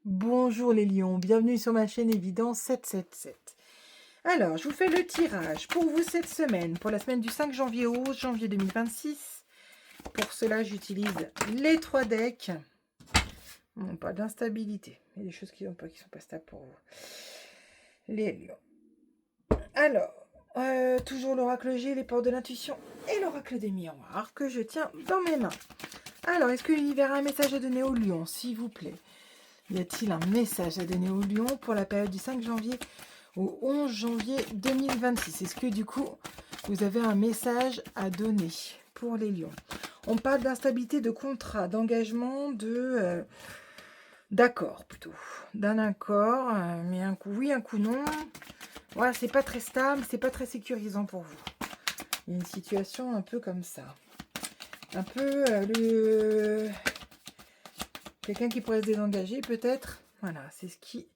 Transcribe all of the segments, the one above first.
Bonjour les lions, bienvenue sur ma chaîne Évidence 777. Alors, je vous fais le tirage pour vous cette semaine, pour la semaine du 5 janvier au 11 janvier 2026. Pour cela, j'utilise les 3 decks. Bon, pas d'instabilité. Il y a des choses qui sont pas stables pour vous. Les lions. Alors, toujours l'oracle G, les portes de l'intuition et l'oracle des miroirs que je tiens dans mes mains. Alors, est-ce que l'univers a un message à donner aux lions, s'il vous plaît? Y a-t-il un message à donner aux lions pour la période du 5 janvier au 11 janvier 2026? Est-ce que du coup, vous avez un message à donner pour les lions? On parle d'instabilité, de contrat, d'engagement, d'accord plutôt. D'un accord, mais un coup oui, un coup non. Voilà, c'est pas très stable, c'est pas très sécurisant pour vous. Il y a une situation un peu comme ça. Un peu quelqu'un qui pourrait se désengager peut-être. Voilà, c'est ce qui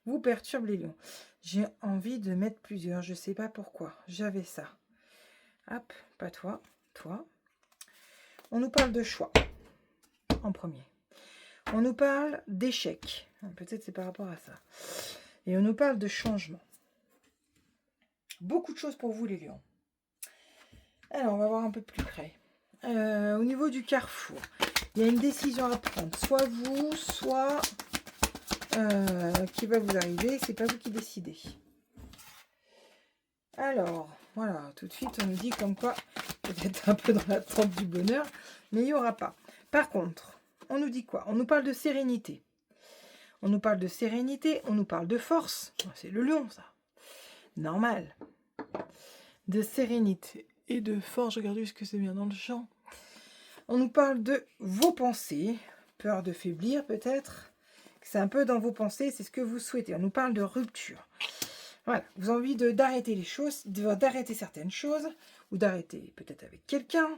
vous perturbe les lions. J'ai envie de mettre plusieurs, je sais pas pourquoi. J'avais ça. Hop, pas toi, toi. On nous parle de choix en premier. On nous parle d'échec. Peut-être c'est par rapport à ça. Et on nous parle de changement. Beaucoup de choses pour vous les lions. Alors, on va voir un peu plus près. Au niveau du carrefour, il y a une décision à prendre. Soit vous, soit qui va vous arriver. C'est pas vous qui décidez. Alors, voilà, tout de suite, on nous dit comme quoi, peut-être un peu dans l'attente du bonheur, mais il n'y aura pas. Par contre, on nous dit quoi? On nous parle de sérénité. On nous parle de sérénité, on nous parle de force. C'est le lion, ça. Normal. De sérénité et de force. Regardez ce que c'est bien dans le champ. On nous parle de vos pensées. Peur de faiblir, peut-être. C'est un peu dans vos pensées, c'est ce que vous souhaitez. On nous parle de rupture. Voilà, vous avez envie d'arrêter les choses, d'arrêter certaines choses, ou d'arrêter peut-être avec quelqu'un.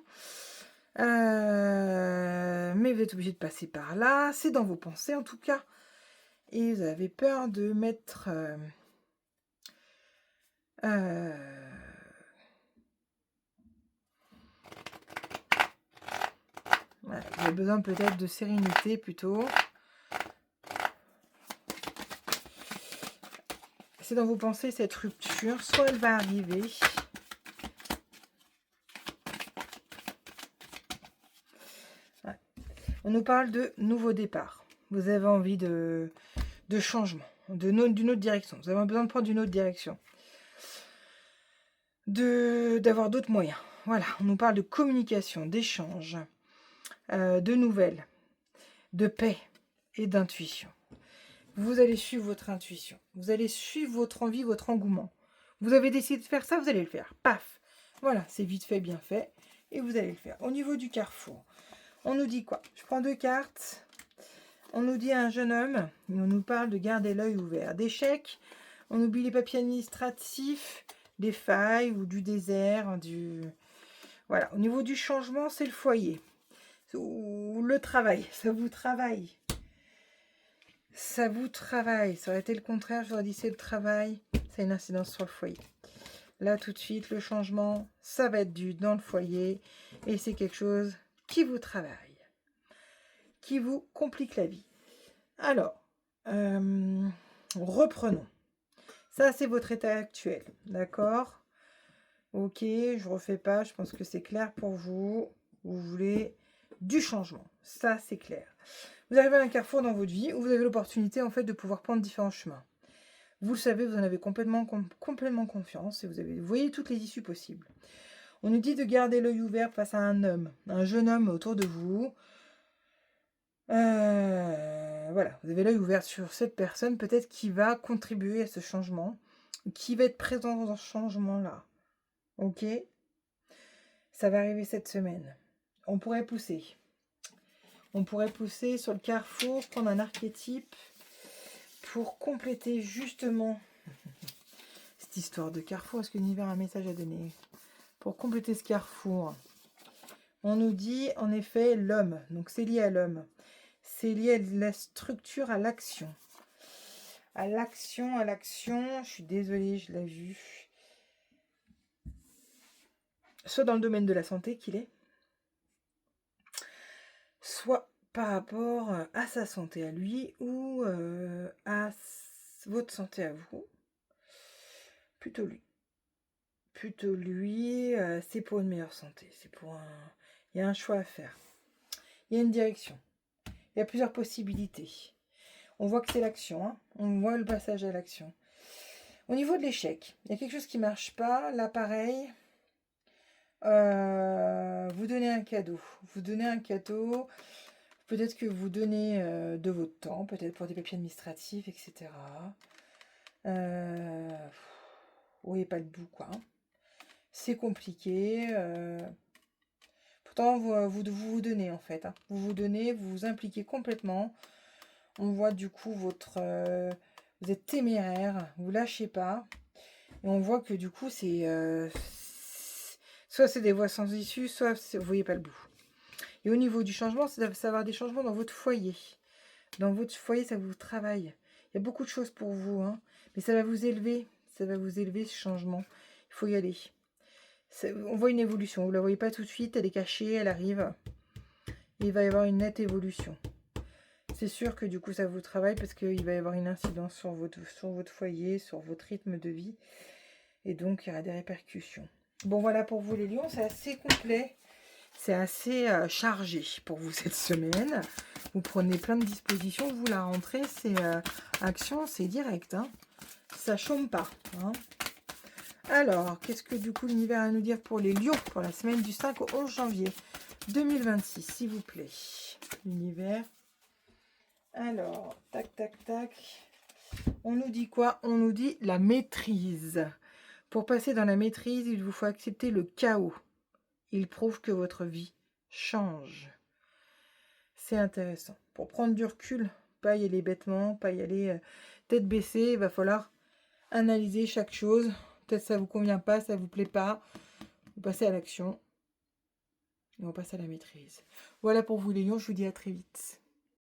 Mais vous êtes obligé de passer par là. C'est dans vos pensées en tout cas. Et vous avez peur de mettre... voilà, vous avez besoin peut-être de sérénité plutôt. C'est dans vos pensées cette rupture. Soit elle va arriver... On nous parle de nouveau départ. Vous avez envie de changement, d'une autre direction. Vous avez besoin de prendre une autre direction. D'avoir d'autres moyens. Voilà, on nous parle de communication, d'échange, de nouvelles, de paix et d'intuition. Vous allez suivre votre intuition. Vous allez suivre votre envie, votre engouement. Vous avez décidé de faire ça, vous allez le faire. Paf. Voilà, c'est vite fait, bien fait. Et vous allez le faire. Au niveau du carrefour, on nous dit quoi? Je prends 2 cartes. On nous dit un jeune homme. Et on nous parle de garder l'œil ouvert. D'échecs. On oublie les papiers administratifs, des failles ou du désert. Voilà. Au niveau du changement, c'est le foyer. Ou le travail. Ça vous travaille. Ça vous travaille. Ça aurait été le contraire. J'aurais dit c'est le travail. Ça a une incidence sur le foyer. Là, tout de suite, le changement, ça va être dans le foyer. Et c'est quelque chose qui vous travaille. Qui vous complique la vie. Alors, reprenons. Ça, c'est votre état actuel. D'accord? Ok, je refais pas. Je pense que c'est clair pour vous. Vous voulez du changement. Ça, c'est clair. Vous arrivez à un carrefour dans votre vie où vous avez l'opportunité en fait de pouvoir prendre différents chemins. Vous le savez, vous en avez complètement confiance et vous voyez toutes les issues possibles. On nous dit de garder l'œil ouvert face à un homme, un jeune homme autour de vous. Voilà, vous avez l'œil ouvert sur cette personne peut-être qui va contribuer à ce changement, qui va être présent dans ce changement-là. Ok? Ça va arriver cette semaine. On pourrait pousser. On pourrait pousser sur le carrefour, prendre un archétype pour compléter justement cette histoire de carrefour. Est-ce que l'univers a un message à donner? Pour compléter ce carrefour, on nous dit en effet l'homme. Donc c'est lié à l'homme. C'est lié à la structure, à l'action. À l'action, à l'action. Je suis désolée, je l'ai vu. Soit dans le domaine de la santé qu'il est, soit par rapport à sa santé à lui, ou votre santé à vous. Plutôt lui. Plutôt lui, c'est pour une meilleure santé. C'est pour un... Il y a un choix à faire. Il y a une direction. Il y a plusieurs possibilités. On voit que c'est l'action. Hein. On voit le passage à l'action. Au niveau de l'échec, il y a quelque chose qui ne marche pas. Là, pareil. Vous donnez un cadeau. Vous donnez un cadeau. Peut-être que vous donnez de votre temps. Peut-être pour des papiers administratifs, etc. Vous voyez pas le bout, quoi. C'est compliqué. Pourtant, vous donnez, en fait. Hein. Vous vous donnez, vous vous impliquez complètement. On voit du coup votre... vous êtes téméraire, vous lâchez pas. Et on voit que du coup, c'est... soit c'est des voies sans issue, soit vous voyez pas le bout. Et au niveau du changement, ça va avoir des changements dans votre foyer. Dans votre foyer, ça vous travaille. Il y a beaucoup de choses pour vous, hein, mais ça va vous élever. Ça va vous élever, ce changement. Il faut y aller. On voit une évolution. Vous ne la voyez pas tout de suite. Elle est cachée, elle arrive. Il va y avoir une nette évolution. C'est sûr que du coup, ça vous travaille parce qu'il va y avoir une incidence sur votre foyer, sur votre rythme de vie. Et donc, il y aura des répercussions. Bon, voilà pour vous les lions. C'est assez complet. C'est assez chargé pour vous cette semaine. Vous prenez plein de dispositions. Vous, la rentrée, c'est action, c'est direct. Hein. Ça chôme pas. Hein. Alors, qu'est-ce que du coup l'univers a à nous dire pour les lions pour la semaine du 5 au 11 janvier 2026, s'il vous plaît. L'univers. Alors, tac, tac, tac. On nous dit quoi? On nous dit la maîtrise. Pour passer dans la maîtrise, il vous faut accepter le chaos. Il prouve que votre vie change. C'est intéressant. Pour prendre du recul, pas y aller bêtement, pas y aller tête baissée, il va falloir analyser chaque chose. Peut-être ça vous convient pas, ça vous plaît pas. Vous passez à l'action. Et on passe à la maîtrise. Voilà pour vous les lions, je vous dis à très vite.